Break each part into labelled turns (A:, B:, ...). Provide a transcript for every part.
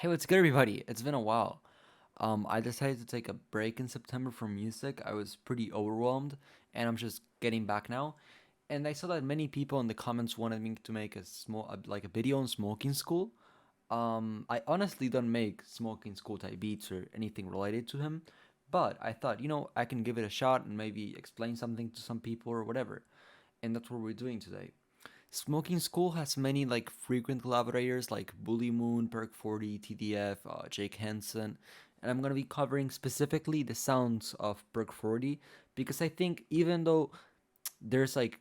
A: Hey, what's good, everybody? It's been a while. I decided to take a break in September from music. I was pretty overwhelmed, and I'm just getting back now. And I saw that many people in the comments wanted me to make like a video on smoking school. I honestly don't make smoking school type beats or anything related to him, but I thought, I can give it a shot and maybe explain something to some people or whatever. And that's what we're doing today. Smoking School has many like frequent collaborators like Bully Moon, Perc40, TDF, Jake Henson, and I'm gonna be covering specifically the sounds of Perc40 because I think even though there's like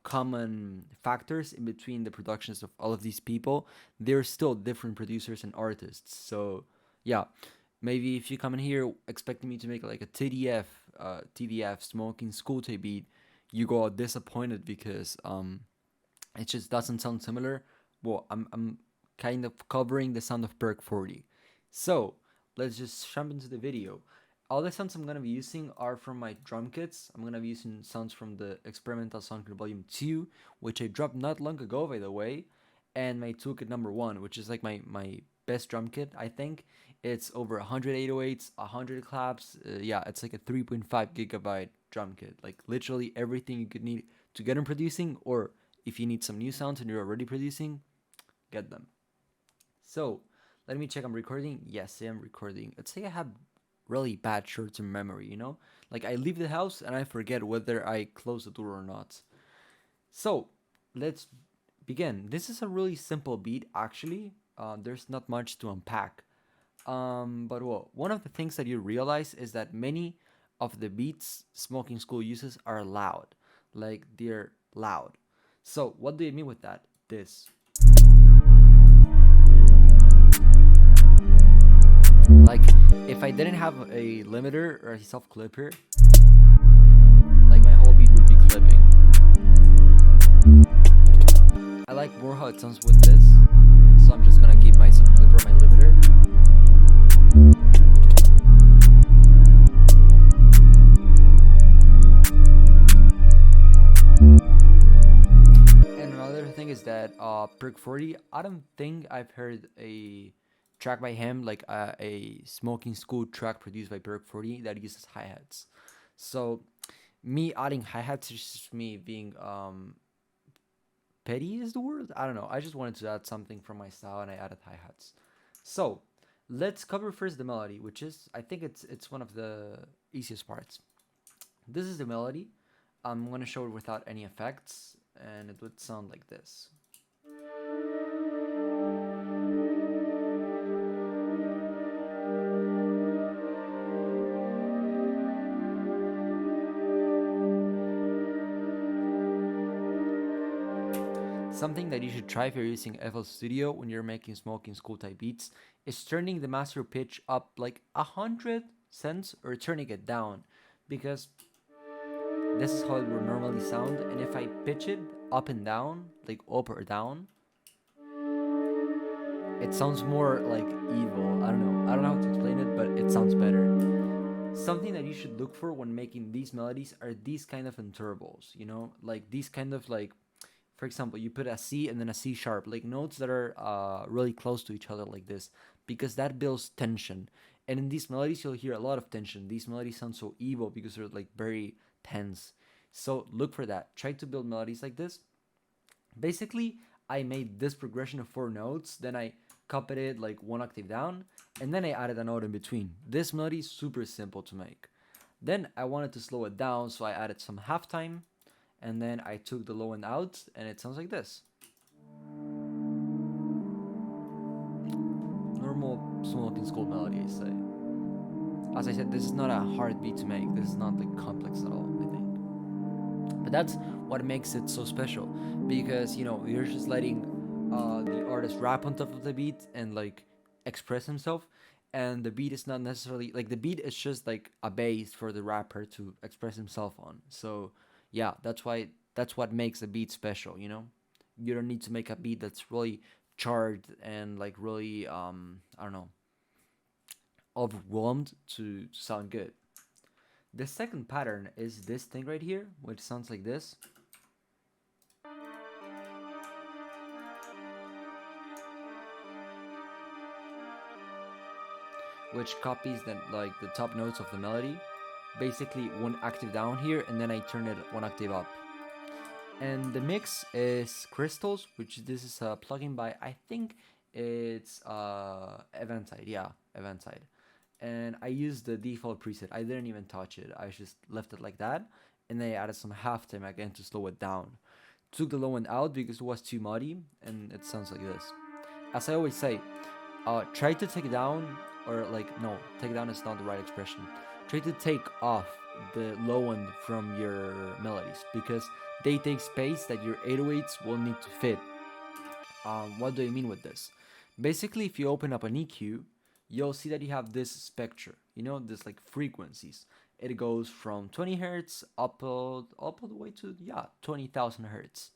A: common factors in between the productions of all of these people, they're still different producers and artists. So yeah, maybe if you come in here expecting me to make like a TDF Smoking School type beat, you go out disappointed because it just doesn't sound similar. Well, I'm kind of covering the sound of Perc40. So let's just jump into the video. All the sounds I'm gonna be using are from my drum kits. I'm gonna be using sounds from the Experimental Soundkit Volume 2, which I dropped not long ago, by the way, and my toolkit number 1, which is like my best drum kit, I think. It's over 100 808s, 100 claps. Yeah, it's like a 3.5 gigabyte drum kit. Like literally everything you could need to get in producing, or if you need some new sounds and you're already producing, get them. So let me check. I'm recording. Yes, I am recording. Let's say I have really bad short-term memory. Like I leave the house and I forget whether I close the door or not. So let's begin. This is a really simple beat, actually. There's not much to unpack. But well, one of the things that you realize is that many of the beats Smoking School uses are loud. Like they're loud. So what do you mean with that? This. Like if I didn't have a limiter or a soft clipper, like my whole beat would be clipping. I like more how it sounds with this, so I'm just gonna keep my soft clipper, my limiter. And another thing is that Perc40, I don't think I've heard a track by him, like a Smoking School track produced by Perc40 that uses hi-hats. So me adding hi-hats is just me being petty is the word? I don't know. I just wanted to add something from my style and I added hi-hats. So let's cover first the melody, which is I think it's one of the easiest parts. This is the melody. I'm gonna show it without any effects, and it would sound like this. Something that you should try if you're using FL Studio when you're making Smoking School type beats is turning the master pitch up like 100 cents or turning it down, because this is how it would normally sound, and if I pitch it up and down, like up or down, it sounds more like evil. I don't know how to explain it, but it sounds better. Something that you should look for when making these melodies are these kind of intervals, like these kind of like, for example, you put a C and then a C sharp, like notes that are really close to each other like this, because that builds tension. And in these melodies, you'll hear a lot of tension. These melodies sound so evil because they're like very tense. So look for that. Try to build melodies like this. Basically, I made this progression of 4 notes, then I copied it like 1 octave down, and then I added a note in between. This melody is super simple to make. Then I wanted to slow it down, so I added some halftime, and then I took the low end out, and it sounds like this. Normal Smoking School melody, I say. As I said, this is not a hard beat to make. This is not like complex at all, I think. But that's what makes it so special, because you're just letting the artist rap on top of the beat and like express himself, and the beat is not necessarily like the beat is just like a base for the rapper to express himself on. So yeah, that's what makes a beat special. You don't need to make a beat that's really charged and like really I don't know, overwhelmed to sound good. The second pattern is this thing right here, which sounds like this. which copies the top notes of the melody, basically one octave down here, and then I turn it one octave up. And the mix is crystals, which this is a plugin by, I think it's Eventside, yeah, Eventside. And I used the default preset. I didn't even touch it. I just left it like that, and then I added some halftime again to slow it down. Took the low end out because it was too muddy, and it sounds like this. As I always say, try to take down, or like, no, take down is not the right expression. Try to take off the low end from your melodies, because they take space that your 808s will need to fit. What do I mean with this? Basically, if you open up an EQ, you'll see that you have this spectrum, this like frequencies. It goes from 20 hertz up all the way to, 20,000 hertz.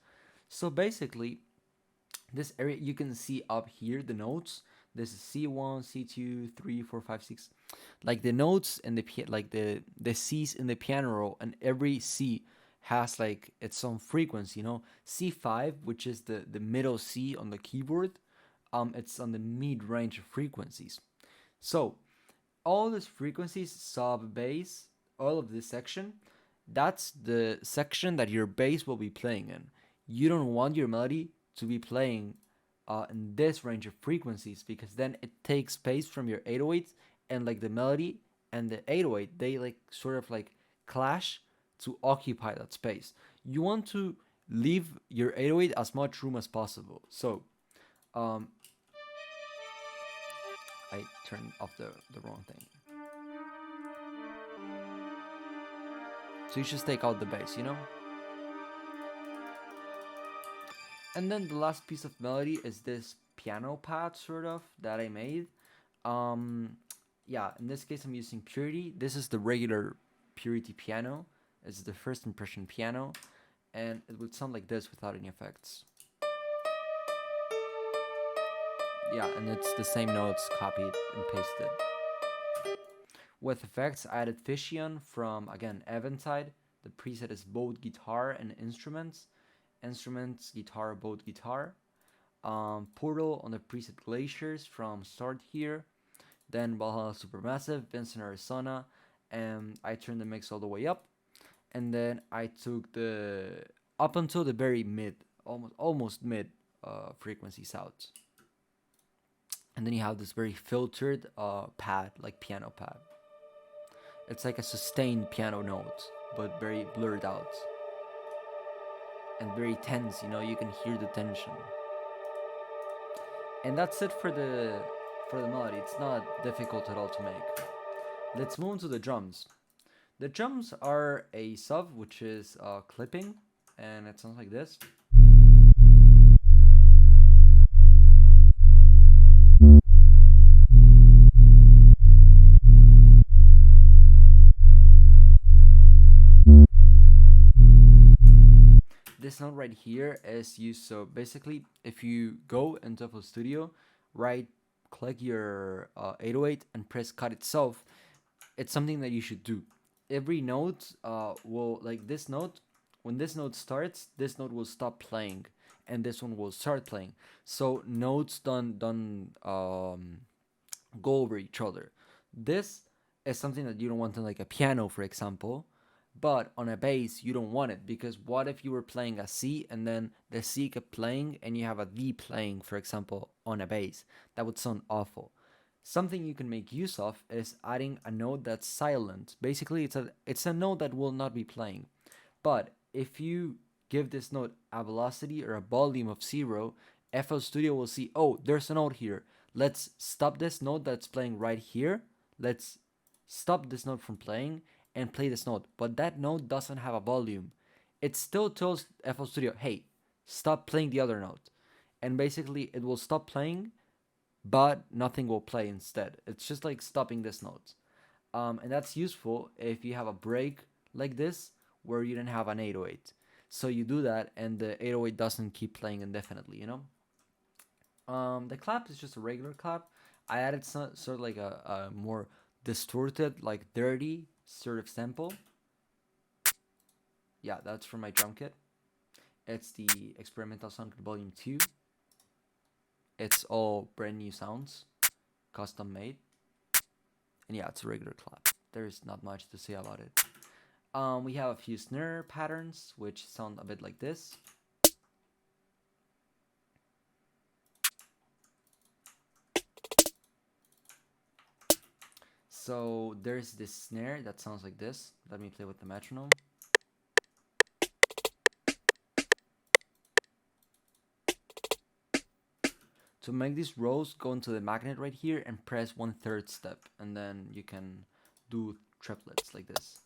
A: So basically, this area, you can see up here the notes. This is C1, C2, 3, 4, 5, 6. Like the notes and the C's in the piano roll, and every C has like its own frequency. C5, which is the middle C on the keyboard, it's on the mid range of frequencies. So all these frequencies, sub, bass, all of this section, that's the section that your bass will be playing in. You don't want your melody to be playing in this range of frequencies, because then it takes space from your 808, and like the melody and the 808, they like sort of like clash to occupy that space. You want to leave your 808 as much room as possible. So I turned off the wrong thing. So you just take out the bass. And then the last piece of melody is this piano pad, sort of, that I made. Yeah, in this case I'm using Purity. This is the regular Purity piano. It's the first impression piano, and it would sound like this without any effects. Yeah, and it's the same notes copied and pasted. With effects, I added Fission from, again, Eventside. The preset is both guitar and instruments. Instruments, guitar, both guitar. Portal on the preset Glaciers from Start Here. Then Valhalla Supermassive, Vincent Arizona, and I turned the mix all the way up. And then I took the up until the very mid, almost mid frequencies out. And then you have this very filtered pad, like piano pad. It's like a sustained piano note, but very blurred out. And very tense, you can hear the tension. And that's it for the melody. It's not difficult at all to make. Let's move on to the drums. The drums are a sub, which is clipping, and it sounds like this. This note right here is used, so basically if you go into FL Studio, right click your 808 and press cut itself, it's something that you should do. Every note will, like this note, when this note starts, this note will stop playing and this one will start playing. So notes don't go over each other. This is something that you don't want on like a piano, for example. But on a bass, you don't want it, because what if you were playing a C and then the C kept playing and you have a D playing, for example, on a bass? That would sound awful. Something you can make use of is adding a note that's silent. Basically, it's a note that will not be playing. But if you give this note a velocity or a volume of 0, FL Studio will see, oh, there's a note here. Let's stop this note that's playing right here. Let's stop this note from playing and play this note, but that note doesn't have a volume. It still tells FL Studio, hey, stop playing the other note. And basically it will stop playing, but nothing will play instead. It's just like stopping this note. And that's useful if you have a break like this where you don't have an 808. So you do that and the 808 doesn't keep playing indefinitely, The clap is just a regular clap. I added sort of like a more distorted, like dirty sort of sample. Yeah, that's from my drum kit. It's the Experimental Sound Kit Volume 2. It's all brand new sounds, custom made. And yeah, it's a regular clap. There's not much to say about it. We have a few snare patterns, which sound a bit like this. So there's this snare that sounds like this. Let me play with the metronome. To make these rows, go into the magnet right here and press 1/3 step, and then you can do triplets like this.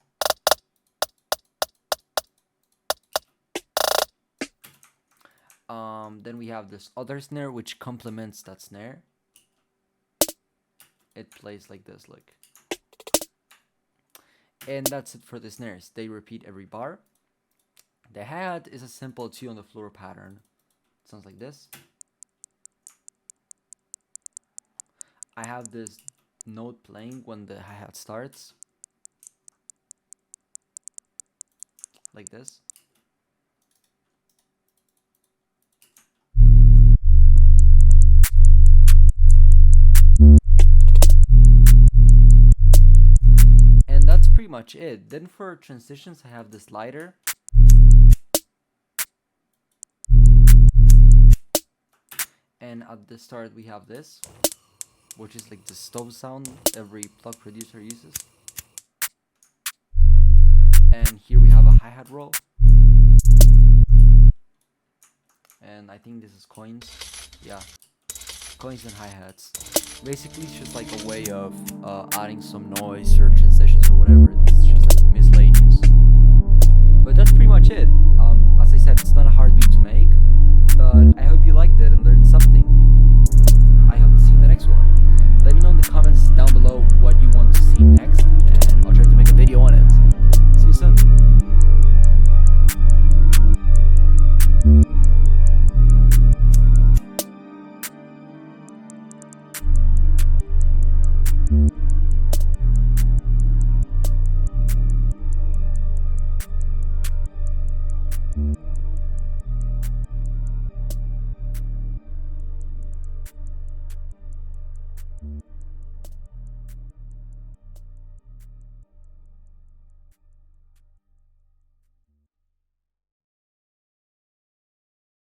A: Then we have this other snare which complements that snare. It plays like this, look. And that's it for the snares. They repeat every bar. The hi-hat is a simple 2 on the floor pattern. It sounds like this. I have this note playing when the hi-hat starts. Like this. And that's pretty much it. Then for transitions, I have this slider. And at the start we have this, which is like the stove sound every plug producer uses. And here we have a hi-hat roll. And I think this is coins. Yeah, coins and hi-hats. Basically it's just like a way of adding some noise or transitions or whatever. This is just like miscellaneous. But that's pretty much it. As I said, it's not a hard beat to make, but I hope you liked it and learned something. I hope to see you in the next one.